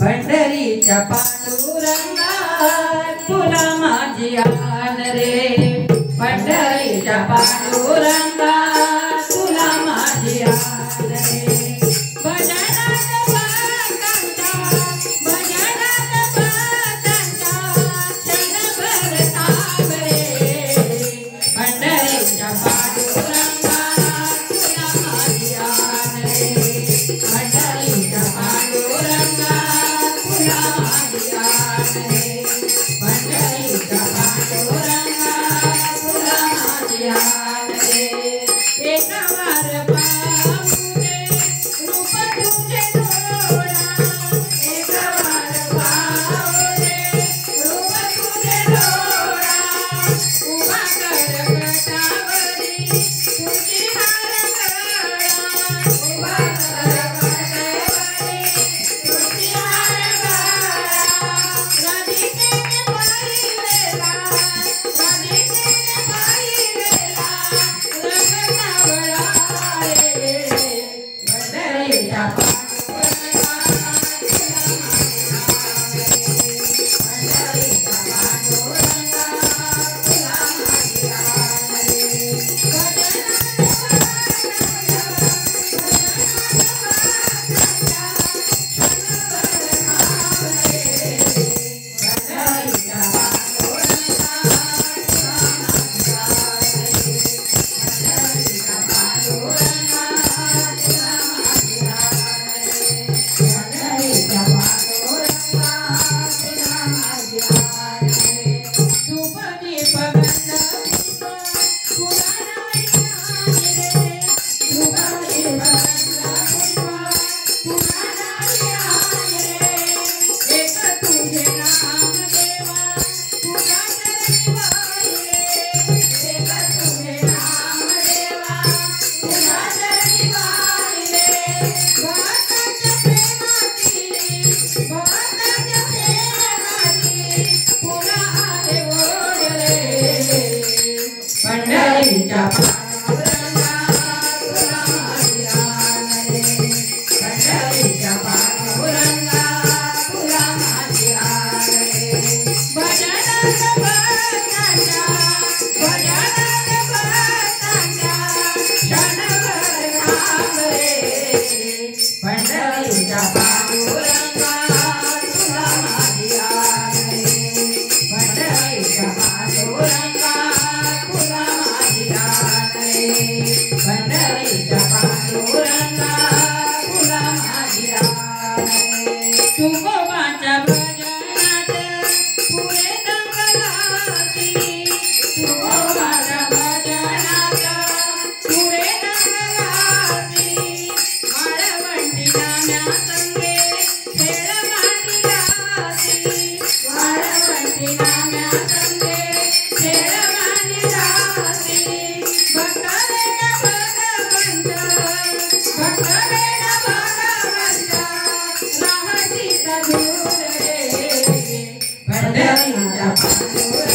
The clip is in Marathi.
पंढरीच्या पांडुरंगा तुला माझी आन रे, पंढरीच्या पांडुरंगा तुला माझी आन रे. भजनात भक्तांच्या, भजनात भक्तांच्या क्षणभर ताप रे, पंढरीच्या पांडुरंगा तुला माझी आन रे, पंढरीच्या पांडुरंगा तुला माझी आन रे, पंढरीच्या पांडुरंगा तुला माझी आन रे. एक वार पाहू दे रूप तुझे डोळा, एक वार पाहू दे रूप तुझे डोळा, उभा कर कटावरी तुझी हार गळा, उभा कर कटावरी तुझी हार गळा. राधिकेने पाहिलेला, राधिकेने पाहिलेला रंग सावळा रे, पंढरीच्या पांडुरंगा तुला माझी आन रे, पंढरीच्या पांडुरंगा तुला माझी आन रे. भजनात भक्तांच्या, पंढरीच्या पांडुरंगा तुला माझी आन रे, पंढरीच्या पांडुरंगा तुला माझी आन रे. भजनात भक्तांच्या, भजनात भक्तांच्या क्षणभर थांब रे, पंढरीच्या पांडुरंगा तुला माझी आन रे, पंढरीच्या पांडुरंगा तुला माझी आन रे, पंढरीच्या पांडुरंगा तुला माझी आन रे. तुकोबाच्या भजनात पुरे दंगलासी, तुकोबाच्या भजनात पुरे दंगलासी, वाळवंटी नाम्या संगे खेळ मांडिलासी, वाळवंटी नाम्या संगे खेळ मांडिलासी. भक्तवेड भगवंत, भक्तवेड भगवंत राहसीत दूर रे, पंढरीच्या पांडुरंगा